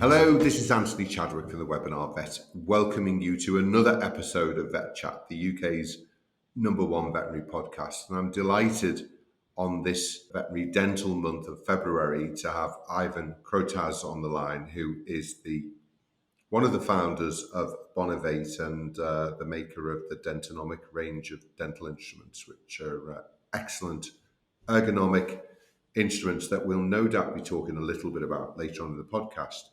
Hello, this is Anthony Chadwick from the Webinar Vet, welcoming you to another episode of VETchat, the UK's #1 veterinary podcast. And I'm delighted on this veterinary dental month of February to have Ivan Crotaz on the line, who is one of the founders of Bonovate and the maker of the Dentonomic range of dental instruments, which are excellent ergonomic instruments that we'll no doubt be talking a little bit about later on in the podcast.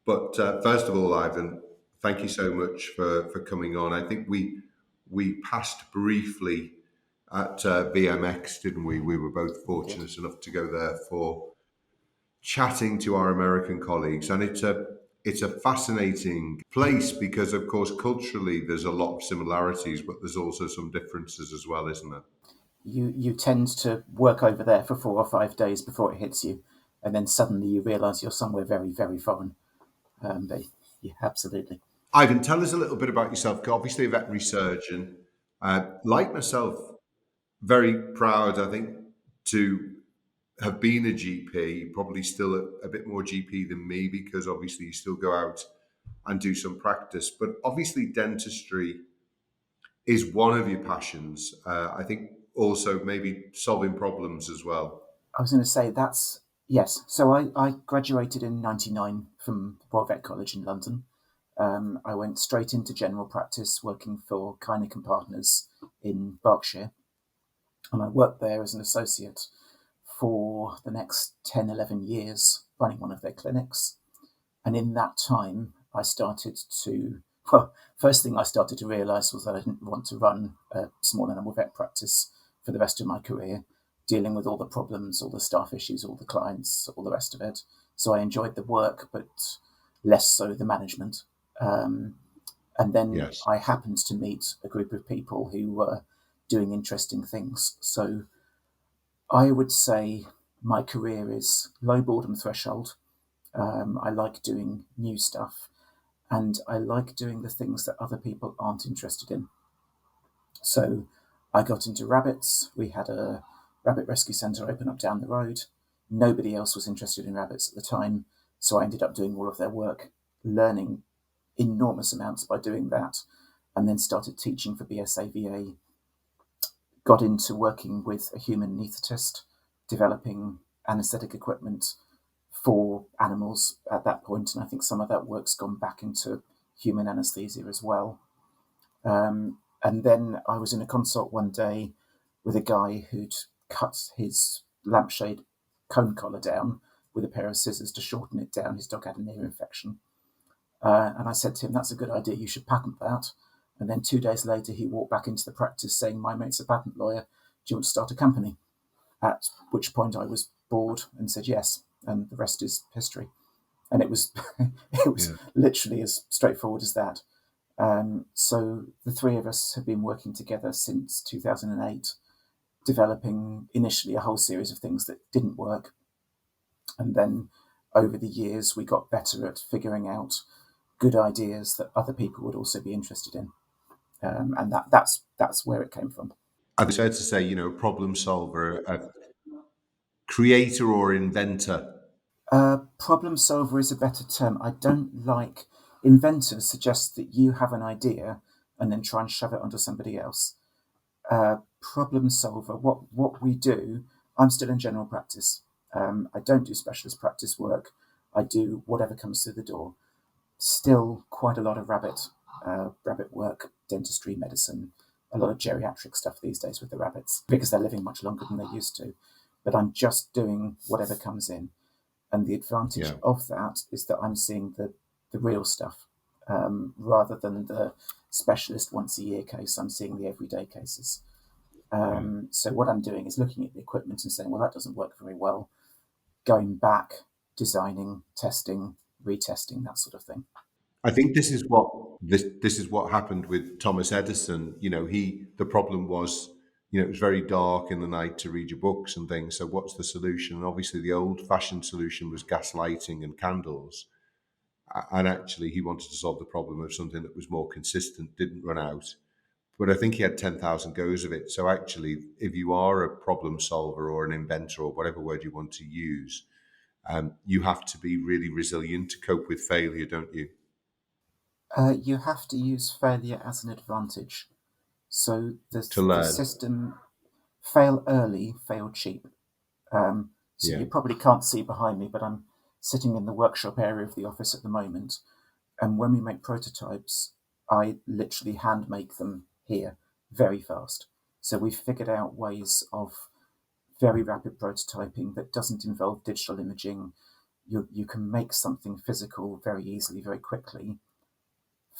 But first of all, Ivan, thank you so much for coming on. I think we passed briefly at VMX, didn't we? We were both fortunate enough to go there for chatting to our American colleagues, and it's a fascinating place because, of course, culturally there's a lot of similarities, but there's also some differences as well, isn't there? You tend to work over there for 4 or 5 days before it hits you, and then suddenly you realise you're somewhere very, very foreign. Yeah, absolutely. Ivan, tell us a little bit about yourself. Obviously, a veterinary surgeon. Like myself, very proud, I think, to have been a GP, probably still a bit more GP than me because obviously you still go out and do some practice. But obviously, dentistry is one of your passions. I think also maybe solving problems as well. I was going to say yes. So I graduated in '99 from Royal Vet College in London. I went straight into general practice, working for Kynick and Partners in Berkshire, and I worked there as an associate for the next 10, 11 years, running one of their clinics. And in that time, first thing I started to realise was that I didn't want to run a small animal vet practice for the rest of my career, dealing with all the problems, all the staff issues, all the clients, all the rest of it. So I enjoyed the work, but less so the management. And then Yes. I happened to meet a group of people who were doing interesting things. So I would say my career is low boredom threshold. I like doing new stuff, and I like doing the things that other people aren't interested in. So I got into rabbits. We had a rabbit rescue centre open up down the road. Nobody else was interested in rabbits at the time, so I ended up doing all of their work, learning enormous amounts by doing that, and then started teaching for BSAVA. Got into working with a human anaesthetist, developing anaesthetic equipment for animals at that point, and I think some of that work's gone back into human anaesthesia as well. And then I was in a consult one day with a guy who'd cut his lampshade cone collar down with a pair of scissors to shorten it down. His dog had an ear infection. And I said to him, "That's a good idea, you should patent that." And then 2 days later, he walked back into the practice saying, "My mate's a patent lawyer. Do you want to start a company?" At which point I was bored and said yes, and the rest is history. And it was literally as straightforward as that. So the three of us have been working together since 2008, developing initially a whole series of things that didn't work. And then over the years, we got better at figuring out good ideas that other people would also be interested in. And that's where it came from. I'd say to say, problem solver, a creator or inventor. Problem solver is a better term. I don't like inventors suggest that you have an idea and then try and shove it onto somebody else. Problem solver, what we do, I'm still in general practice. I don't do specialist practice work. I do whatever comes through the door. Still quite a lot of rabbit work, dentistry, medicine, a lot of geriatric stuff these days with the rabbits because they're living much longer than they used to. But I'm just doing whatever comes in. And the advantage of that is that I'm seeing the real stuff rather than the specialist once a year case. I'm seeing the everyday cases. So what I'm doing is looking at the equipment and saying, well, that doesn't work very well. Going back, designing, testing, retesting, that sort of thing. I think this is what happened with Thomas Edison. The problem was, it was very dark in the night to read your books and things. So what's the solution? And obviously the old-fashioned solution was gas lighting and candles. And actually he wanted to solve the problem of something that was more consistent, didn't run out. But I think he had 10,000 goes of it. So actually, if you are a problem solver or an inventor or whatever word you want to use, You have to be really resilient to cope with failure, don't you? You have to use failure as an advantage. So To the learn. system, fail early, fail cheap. So Yeah. you probably can't see behind me, but I'm sitting in the workshop area of the office at the moment. And when we make prototypes, I literally hand make them here very fast. So we've figured out ways of very rapid prototyping that doesn't involve digital imaging. You can make something physical very easily, very quickly,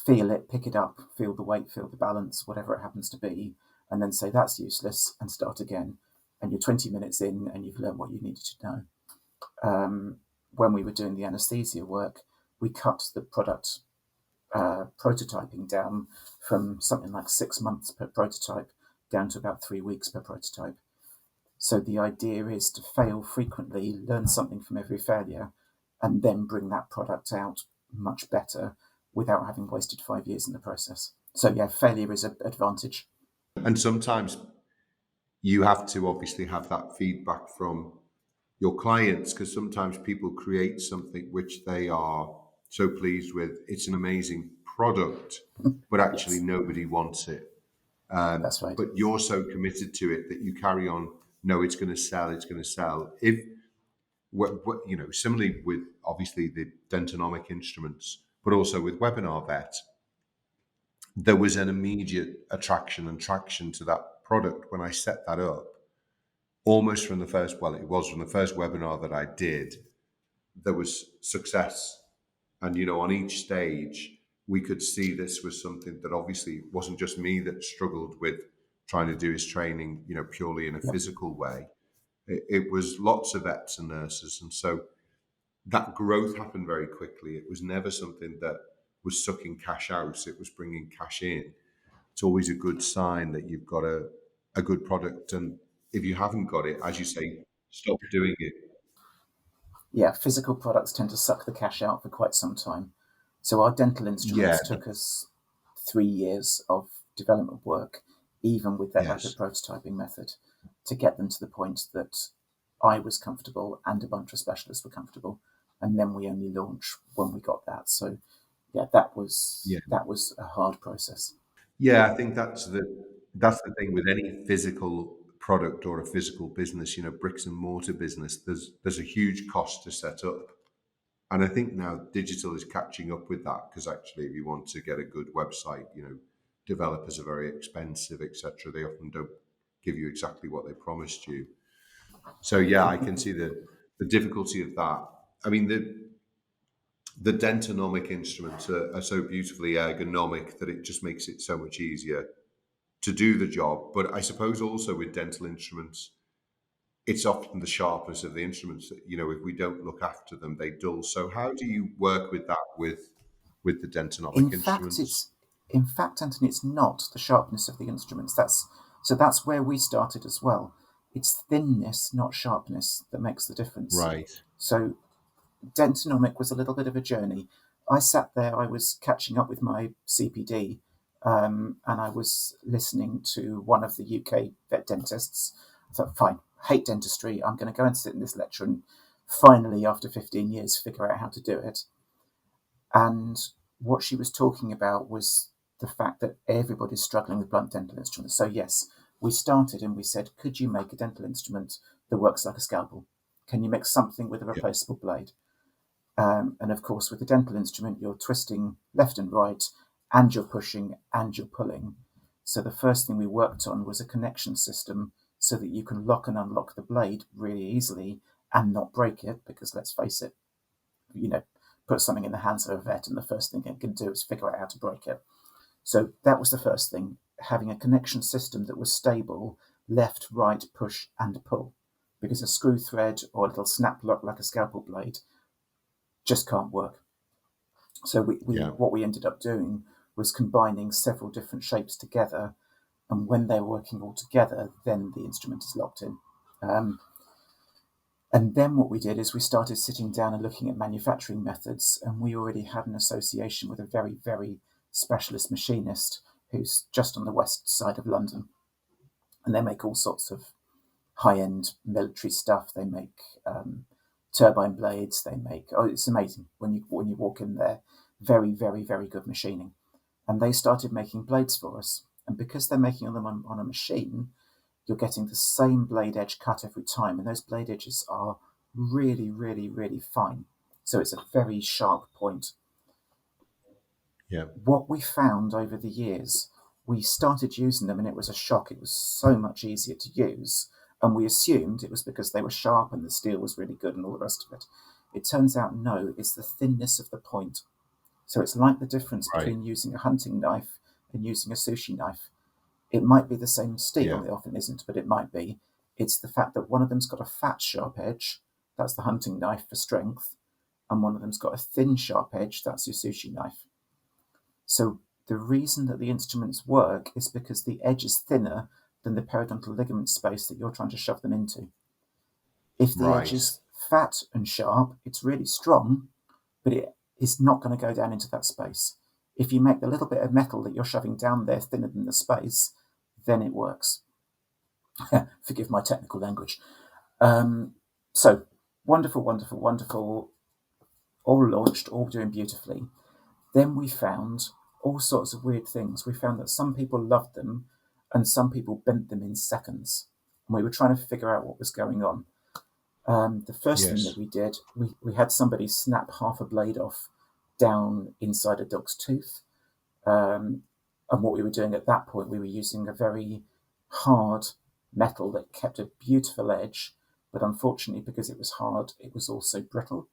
feel it, pick it up, feel the weight, feel the balance, whatever it happens to be, and then say that's useless and start again. And you're 20 minutes in and you've learned what you needed to know. When we were doing the anaesthesia work, we cut the product prototyping down from something like 6 months per prototype down to about 3 weeks per prototype. So the idea is to fail frequently, learn something from every failure, and then bring that product out much better without having wasted 5 years in the process. So yeah, failure is an advantage. And sometimes you have to obviously have that feedback from your clients, because sometimes people create something which they are so pleased with. It's an amazing product, but actually Yes, nobody wants it. that's right. But you're so committed to it that you carry on. No, it's going to sell. It's going to sell. If similarly with obviously the dentonomic instruments, but also with Webinar Vet, there was an immediate attraction and traction to that product when I set that up. Almost from the first, well, it was from the first webinar that I did, there was success. And, on each stage, we could see this was something that obviously wasn't just me that struggled with trying to do his training, purely in a Yep. physical way. It was lots of vets and nurses. And so that growth happened very quickly. It was never something that was sucking cash out, it was bringing cash in. It's always a good sign that you've got a good product. And if you haven't got it, as you say, stop doing it. Yeah, physical products tend to suck the cash out for quite some time. So our dental Yeah, instruments took us 3 years of development work, even with that rapid yes. prototyping method, to get them to the point that I was comfortable and a bunch of specialists were comfortable. And then we only launch when we got that. So yeah, Yeah. that was a hard process. Yeah, I think that's the thing with any physical product or a physical business, bricks and mortar business, there's a huge cost to set up. And I think now digital is catching up with that, because actually if you want to get a good website, developers are very expensive, etc. They often don't give you exactly what they promised you. So yeah, I can see the difficulty of that. I mean, the dentonomic instruments are so beautifully ergonomic that it just makes it so much easier to do the job. But I suppose also with dental instruments, it's often the sharpness of the instruments that, if we don't look after them, they dull. So how do you work with that with the dentonomic In fact, instruments? it's in fact, Anthony, it's not the sharpness of the instruments. That's where we started as well. It's thinness, not sharpness, that makes the difference. Right. So Dentonomic was a little bit of a journey. I sat there, I was catching up with my CPD, and I was listening to one of the UK vet dentists. I thought, fine, hate dentistry. I'm going to go and sit in this lecture and finally, after 15 years, figure out how to do it. And what she was talking about was the fact that everybody's struggling with blunt dental instruments. So, yes, we started and we said, could you make a dental instrument that works like a scalpel? Can you make something with a Yeah. replaceable blade? And of course, with a dental instrument, you're twisting left and right, and you're pushing and you're pulling. So the first thing we worked on was a connection system so that you can lock and unlock the blade really easily and not break it, because let's face it, you know, put something in the hands of a vet and the first thing it can do is figure out how to break it. So that was the first thing, having a connection system that was stable, left, right, push and pull, because a screw thread or a little snap lock like a scalpel blade just can't work. So we Yeah. what we ended up doing was combining several different shapes together, and when they're working all together, then the instrument is locked in. Um, and then what we did is we started sitting down and looking at manufacturing methods, and we already had an association with a very, very specialist machinist who's just on the west side of London, and they make all sorts of high-end military stuff. They make turbine blades. They make, oh, it's amazing when you walk in there. Very, very, very good machining. And they started making blades for us. And because they're making them on a machine, you're getting the same blade edge cut every time. And those blade edges are really, really, really fine. So it's a very sharp point. Yeah. What we found over the years, we started using them and it was a shock. It was so much easier to use. And we assumed it was because they were sharp and the steel was really good and all the rest of it. It turns out, no, it's the thinness of the point. So it's like the difference Right. between using a hunting knife and using a sushi knife. It might be the same steel, Yeah. it often isn't, but it might be. It's the fact that one of them's got a fat sharp edge, that's the hunting knife for strength, and one of them's got a thin sharp edge, that's your sushi knife. So the reason that the instruments work is because the edge is thinner than the periodontal ligament space that you're trying to shove them into. If the edge Right. is fat and sharp, it's really strong, but it is not going to go down into that space. If you make the little bit of metal that you're shoving down there thinner than the space, then it works. Forgive my technical language. So wonderful, wonderful, wonderful. All launched, all doing beautifully. Then we found all sorts of weird things. We found that some people loved them and some people bent them in seconds. And we were trying to figure out what was going on. The first thing that Yes. we did, we had somebody snap half a blade off down inside a dog's tooth. And what we were doing at that point, we were using a very hard metal that kept a beautiful edge, but unfortunately, because it was hard, it was also brittle.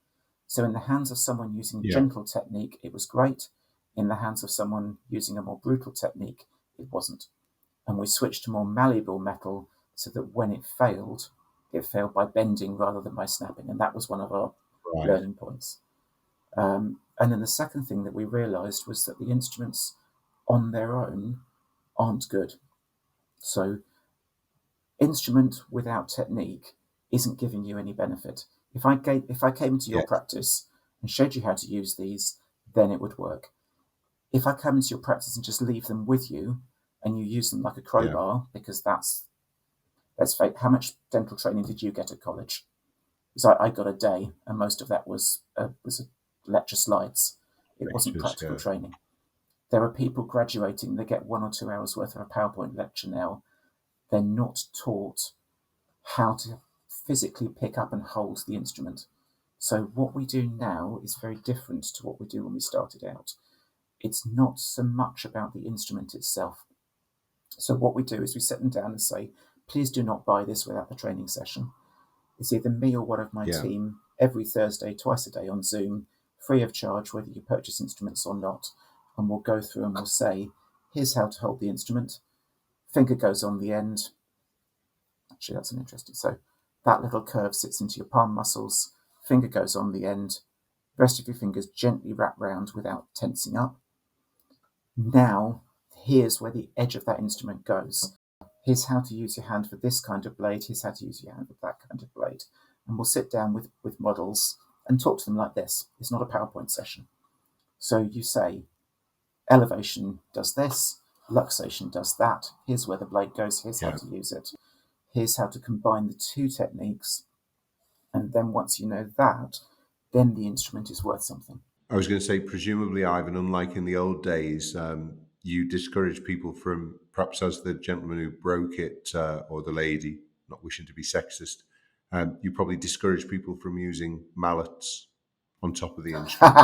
So in the hands of someone using Yeah. gentle technique, it was great. In the hands of someone using a more brutal technique, it wasn't. And we switched to more malleable metal so that when it failed by bending rather than by snapping. And that was one of our Right. learning points. And then the second thing that we realized was that the instruments on their own aren't good. So instrument without technique isn't giving you any benefit. If I came into your Yes. practice and showed you how to use these, then it would work. If I come into your practice and just leave them with you and you use them like a crowbar, because let's face, how much dental training did you get at college? Because I got a day, and most of that was lecture slides. It wasn't Lectures, practical yeah. training. There are people graduating, they get 1 or 2 hours worth of a PowerPoint lecture now. They're not taught how to physically pick up and hold the instrument. So what we do now is very different to what we do when we started out. It's not so much about the instrument itself. So what we do is we sit them down and say, please do not buy this without the training session. It's either me or one of my Yeah. team every Thursday, twice a day on Zoom, free of charge, whether you purchase instruments or not. And we'll go through and we'll say, here's how to hold the instrument. Finger goes on the end. Actually, that's an interesting. So that little curve sits into your palm muscles. Finger goes on the end. The rest of your fingers gently wrap round without tensing up. Now, here's where the edge of that instrument goes. Here's how to use your hand for this kind of blade. Here's how to use your hand with that kind of blade. And we'll sit down with models and talk to them like this. It's not a PowerPoint session. So you say, elevation does this, luxation does that. Here's where the blade goes. Here's how to use it. Here's how to combine the two techniques. And then once you know that, then the instrument is worth something. I was going to say, presumably, Ivan, unlike in the old days, you discourage people from, perhaps as the gentleman who broke it, or the lady, not wishing to be sexist, you probably discourage people from using mallets on top of the instrument.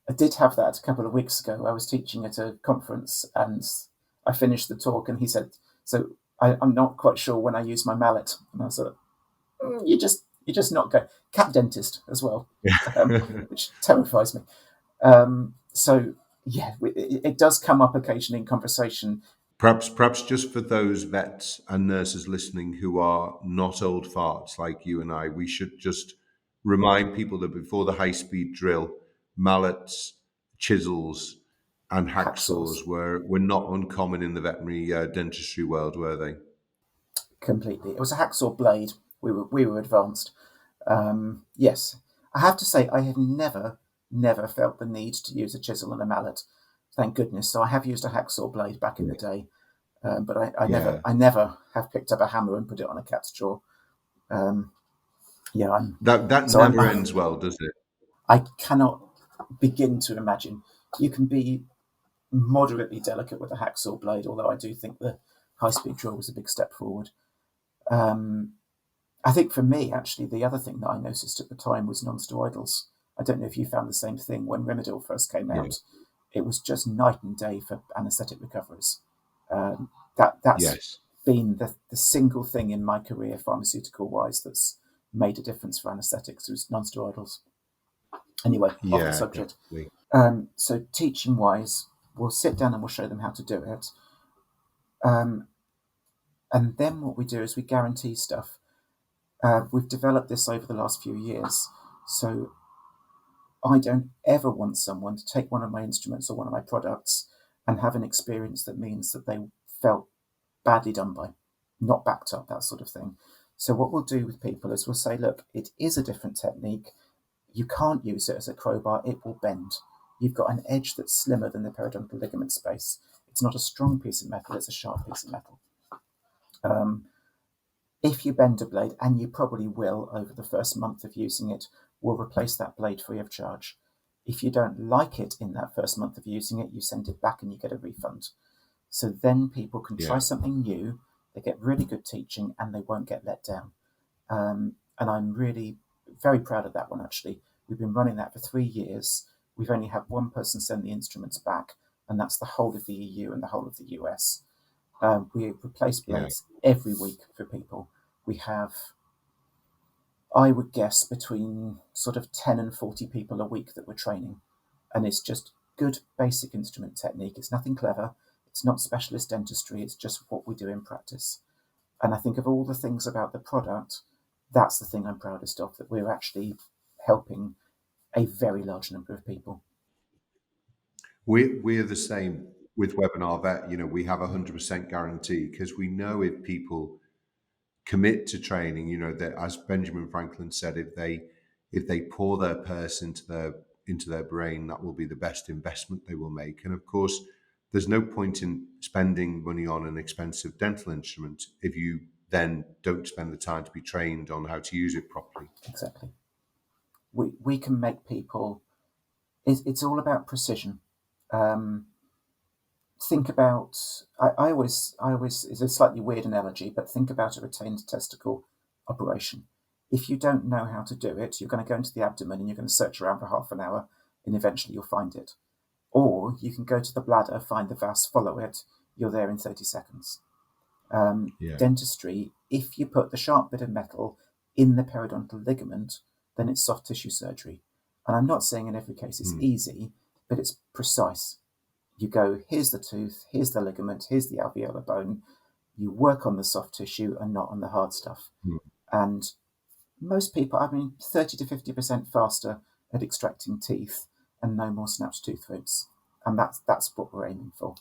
I did have that a couple of weeks ago. I was teaching at a conference and I finished the talk and he said, so I'm not quite sure when I use my mallet. And I was like, you're just not going. Cat dentist as well, which terrifies me. So yeah, it does come up occasionally in conversation. Perhaps just for those vets and nurses listening who are not old farts like you and I, we should just remind people that before the high-speed drill, mallets, chisels, and Hacksaws, hacksaws were not uncommon in the veterinary dentistry world, were they? completely. It was a hacksaw blade. We were advanced. Yes, I have to say I have never felt the need to use a chisel and a mallet. Thank goodness. So I have used a hacksaw blade back in the day, but I Yeah. never have picked up a hammer and put it on a cat's jaw. Yeah, I'm That so I'm never ends well, does it? I cannot begin to imagine. You can be moderately delicate with a hacksaw blade, although I do think the high-speed drill was a big step forward. Um, I think for me, actually, the other thing that I noticed at the time was non-steroidals. I don't know if you found the same thing when Rimadyl first came Yeah. out. It was just night and day for anaesthetic recoveries. That's Yes. been the single thing in my career, pharmaceutical-wise, that's made a difference for anaesthetics was non-steroidals. Anyway, off the Yeah, subject. definitely. So teaching-wise, we'll sit down and we'll show them how to do it. Um, and then what we do is we guarantee stuff. We've developed this over the last few years. So I don't ever want someone to take one of my instruments or one of my products and have an experience that means that they felt badly done by, not backed up, that sort of thing. So what we'll do with people is we'll say, look, it is a different technique. You can't use it as a crowbar, it will bend. You've got an edge that's slimmer than the periodontal ligament space. It's not a strong piece of metal, it's a sharp piece of metal. If you bend a blade, and you probably will over the first month of using it, we'll replace that blade free of charge. If you don't like it in that first month of using it, you send it back and you get a refund. So then people can try Yeah. something new, they get really good teaching, and they won't get let down. And I'm really very proud of that one, actually. We've been running that for 3 years. We've only had one person send the instruments back, and that's the whole of the EU and the whole of the US. We replace Yeah. blades every week for people. We have, I would guess, between sort of 10 and 40 people a week that we're training. And it's just good basic instrument technique. It's nothing clever. It's not specialist dentistry. It's just what we do in practice. And I think of all the things about the product, that's the thing I'm proudest of, that we're actually helping a very large number of people. We're the same with Webinar Vet. We have 100% guarantee because we know if people commit to training, that as Benjamin Franklin said, if they pour their purse into their brain, that will be the best investment they will make. And of course, there's no point in spending money on an expensive dental instrument if you then don't spend the time to be trained on how to use it properly. Exactly. We can make people, it's all about precision. Um, think about, I always, it's a slightly weird analogy, but think about a retained testicle operation. If you don't know how to do it, you're going to go into the abdomen and you're going to search around for half an hour and eventually you'll find it. Or you can go to the bladder, find the vas, follow it, you're there in 30 seconds. Yeah. Dentistry, if you put the sharp bit of metal in the periodontal ligament, then it's soft tissue surgery. And I'm not saying in every case it's easy, but it's precise. You go, here's the tooth, here's the ligament, here's the alveolar bone. You work on the soft tissue and not on the hard stuff. Mm. And most people, 30 to 50% faster at extracting teeth and no more snapped tooth roots. And that's what we're aiming for.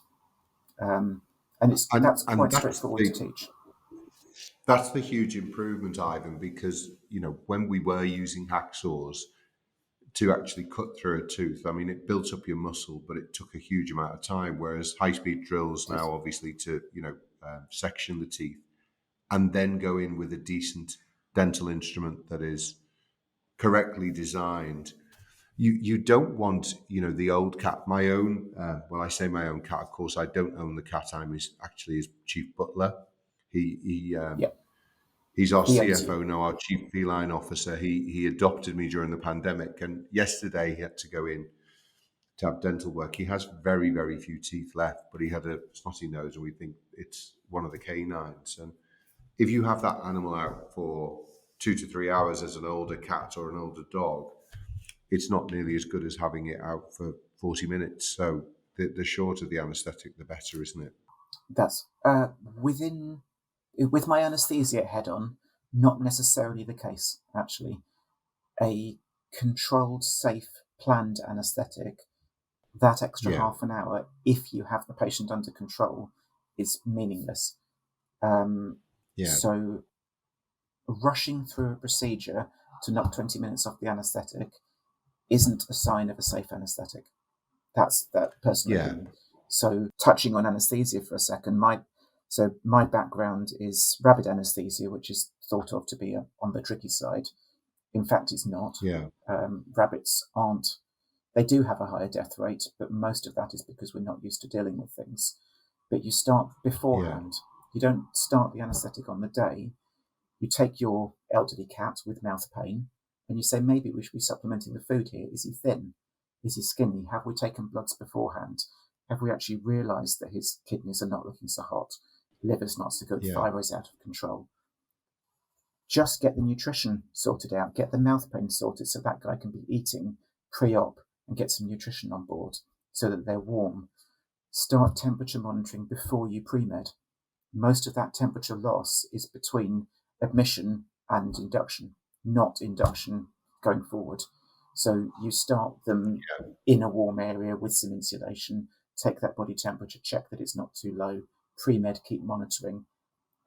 And And that's and quite that's straightforward to the teach. that's the huge improvement, Ivan, because when we were using hacksaws to actually cut through a tooth, I mean, it built up your muscle, but it took a huge amount of time. Whereas high-speed drills now, obviously, to section the teeth and then go in with a decent dental instrument that is correctly designed. You don't want the old cat. My own, well, I say my own cat. Of course, I don't own the cat. I'm actually his chief butler. Yeah, He's our he owns you. CFO now, our chief feline officer. He adopted me during the pandemic, and yesterday he had to go in to have dental work. He has very, very few teeth left, but he had a snotty nose, and we think it's one of the canines. And if you have that animal out for 2 to 3 hours as an older cat or an older dog, it's not nearly as good as having it out for 40 minutes. So the shorter the anaesthetic, the better, isn't it? That's with my anaesthesia head on, not necessarily the case, actually. A controlled, safe, planned anaesthetic, that extra Yeah, half an hour, if you have the patient under control, is meaningless. Um, yeah, so rushing through a procedure to knock 20 minutes off the anaesthetic isn't a sign of a safe anaesthetic. That's that personal yeah, opinion. So touching on anaesthesia for a second, my background is rapid anaesthesia, which is thought of to be on the tricky side. In fact, it's not. Yeah. Rabbits aren't. They do have a higher death rate, but most of that is because we're not used to dealing with things. But you start Yeah. beforehand. You don't start the anaesthetic on the day. You take your elderly cat with mouth pain and you say, maybe we should be supplementing the food here. Is he thin? Is he skinny? Have we taken bloods beforehand? Have we actually realised that his kidneys are not looking so hot? Liver's not so good, Yeah. thyroid's out of control. Just get the nutrition sorted out, get the mouth pain sorted so that guy can be eating pre-op and get some nutrition on board so that they're warm. Start temperature monitoring before you pre-med. Most of that temperature loss is between admission and induction, not induction going forward. So you start them in a warm area with some insulation, take that body temperature, check that it's not too low, pre-med, keep monitoring.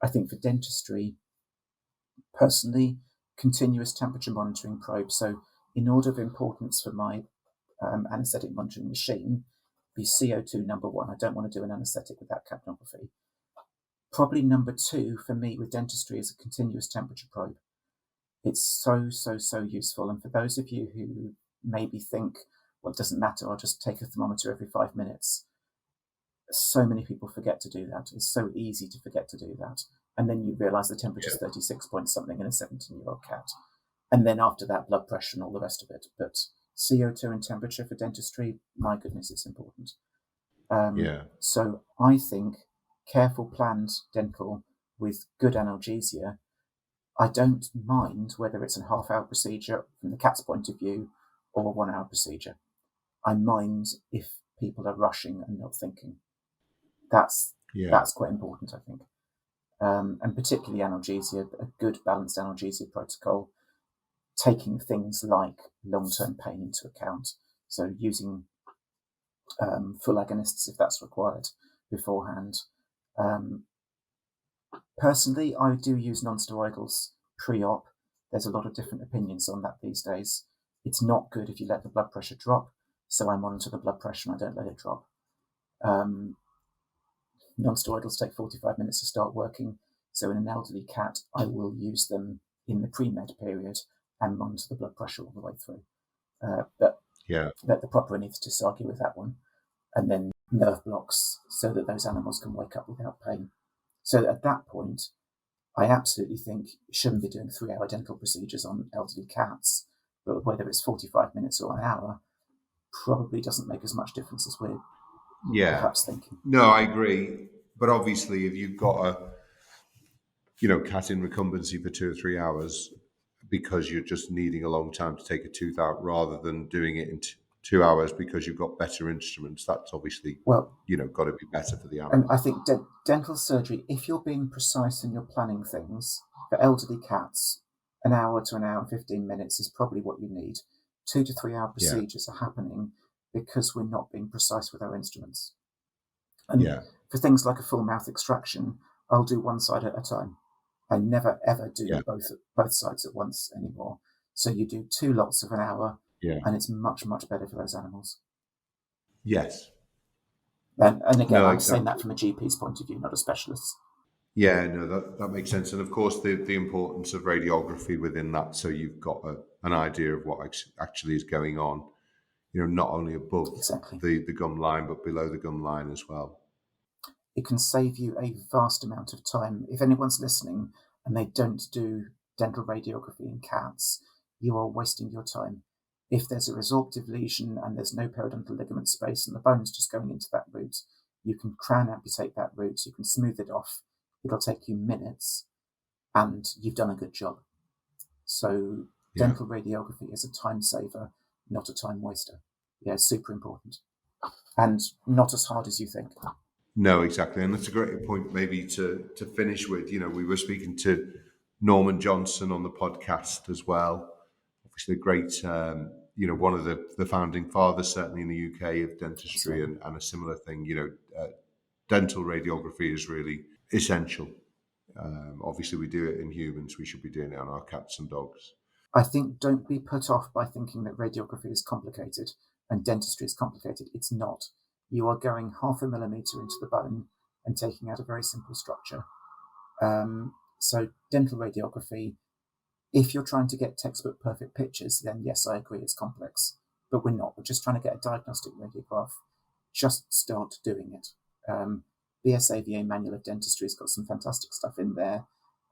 I think for dentistry, personally, continuous temperature monitoring probe. So in order of importance for my anaesthetic monitoring machine, be CO2 number one. I don't want to do an anaesthetic without capnography. Probably number two for me with dentistry is a continuous temperature probe. It's so useful. And for those of you who maybe think, well, it doesn't matter, I'll just take a thermometer every 5 minutes. So many people forget to do that. It's so easy to forget to do that. And then you realise the temperature is 36 point something in a 17-year-old cat. And then after that, blood pressure and all the rest of it. But CO2 and temperature for dentistry, my goodness, it's important. So I think careful planned dental with good analgesia, I don't mind whether it's a half-hour procedure from the cat's point of view or a 1 hour procedure. I mind if people are rushing and not thinking. That's quite important, I think. And particularly analgesia, a good balanced analgesia protocol, taking things like long-term pain into account. So using full agonists if that's required beforehand. Personally, I do use non-steroidals pre-op. There's a lot of different opinions on that these days. It's not good if you let the blood pressure drop, so I monitor the blood pressure and I don't let it drop. Non-steroidals take 45 minutes to start working, so in an elderly cat, I will use them in the pre-med period and monitor the blood pressure all the way through. But let the proper anaesthetist argue with that one. And then nerve blocks so that those animals can wake up without pain. So at that point, I absolutely think you shouldn't be doing 3 hour dental procedures on elderly cats, but whether it's 45 minutes or an hour probably doesn't make as much difference as we're perhaps thinking. No, I agree. But obviously, if you've got a cat in recumbency for 2 or 3 hours because you're just needing a long time to take a tooth out rather than doing it in 2 hours because you've got better instruments, that's obviously got to be better for the animal. And I think dental surgery, if you're being precise and you're planning things, for elderly cats, an hour to an hour and 15 minutes is probably what you need. 2 to 3 hour procedures are happening because we're not being precise with our instruments. And for things like a full mouth extraction, I'll do one side at a time. I never ever do both sides at once anymore. So you do 2 lots of an hour, and it's much better for those animals. Yes. And again, I'm saying that from a GP's point of view, not a specialist's. Yeah, no, that makes sense. And of course, the importance of radiography within that, so you've got an idea of what actually is going on, not only above the gum line, but below the gum line as well. It can save you a vast amount of time. If anyone's listening and they don't do dental radiography in cats, you are wasting your time. If there's a resorptive lesion and there's no periodontal ligament space and the bone's just going into that root, you can crown amputate that root, you can smooth it off. It'll take you minutes and you've done a good job. So dental radiography is a time saver, not a time waster. Yeah, it's super important. And not as hard as you think. No, exactly. And that's a great point maybe to finish with. We were speaking to Norman Johnson on the podcast as well. Obviously a great, one of the founding fathers, certainly in the UK, of dentistry and a similar thing. Dental radiography is really essential. Obviously, we do it in humans. We should be doing it on our cats and dogs. I think don't be put off by thinking that radiography is complicated and dentistry is complicated. It's not. You are going 0.5 millimeter into the bone and taking out a very simple structure. So dental radiography, If you're trying to get textbook perfect pictures, then yes, I agree, it's complex. But we're not. We're just trying to get a diagnostic radiograph. Just start doing it. BSAVA Manual of Dentistry has got some fantastic stuff in there.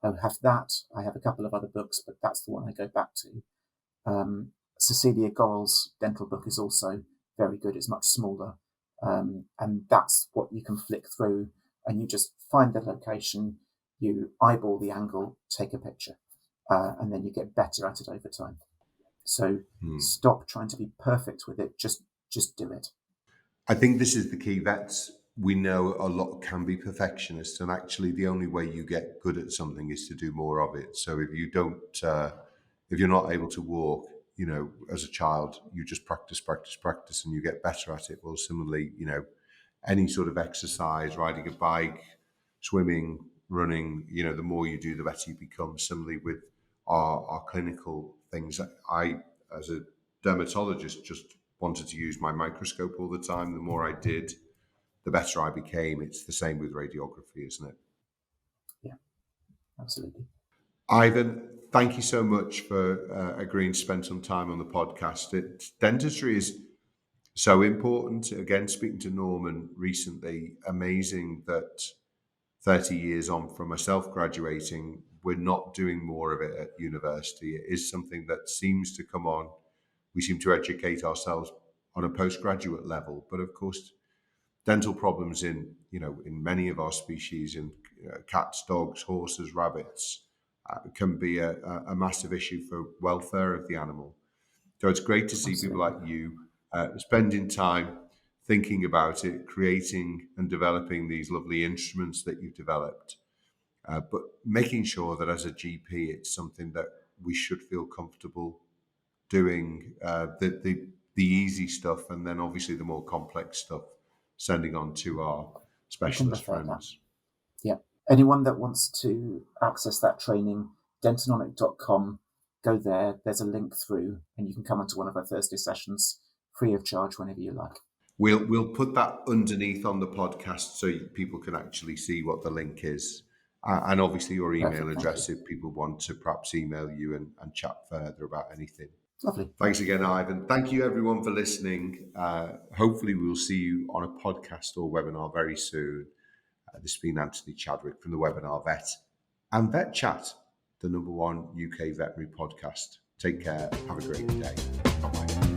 I have that. I have a couple of other books, but that's the one I go back to. Cecilia Gorrell's dental book is also very good. It's much smaller. And that's what you can flick through, and you just find the location, you eyeball the angle, take a picture, and then you get better at it over time. So stop trying to be perfect with it. Just do it. I think this is the key. Vets, we know a lot can be perfectionists, and actually the only way you get good at something is to do more of it. So if you don't, if you're not able to walk, as a child, you just practice, and you get better at it. Well, similarly, any sort of exercise, riding a bike, swimming, running, the more you do, the better you become. Similarly with our clinical things, I, as a dermatologist, just wanted to use my microscope all the time. The more I did, the better I became. It's the same with radiography, isn't it? Yeah, absolutely. Ivan, thank you so much for agreeing to spend some time on the podcast. Dentistry is so important. Again, speaking to Norman recently, amazing that 30 years on from myself graduating, we're not doing more of it at university. It is something that seems to come on. We seem to educate ourselves on a postgraduate level, but of course, dental problems in many of our species, in cats, dogs, horses, rabbits, can be a massive issue for welfare of the animal. So it's great to see people like you spending time thinking about it, creating and developing these lovely instruments that you've developed, but making sure that as a GP, it's something that we should feel comfortable doing, the easy stuff, and then obviously the more complex stuff sending on to our specialist friends. Yeah. Anyone that wants to access that training, dentonomic.com, go there. There's a link through, and you can come onto one of our Thursday sessions free of charge whenever you like. We'll put that underneath on the podcast so people can actually see what the link is. And obviously your email address if people want to perhaps email you and chat further about anything. Lovely. Thanks again, Ivan. Thank you, everyone, for listening. Hopefully, we'll see you on a podcast or webinar very soon. This has been Anthony Chadwick from the Webinar Vet and VETchat, the #1 UK veterinary podcast. Take care. Have a great day. Bye-bye.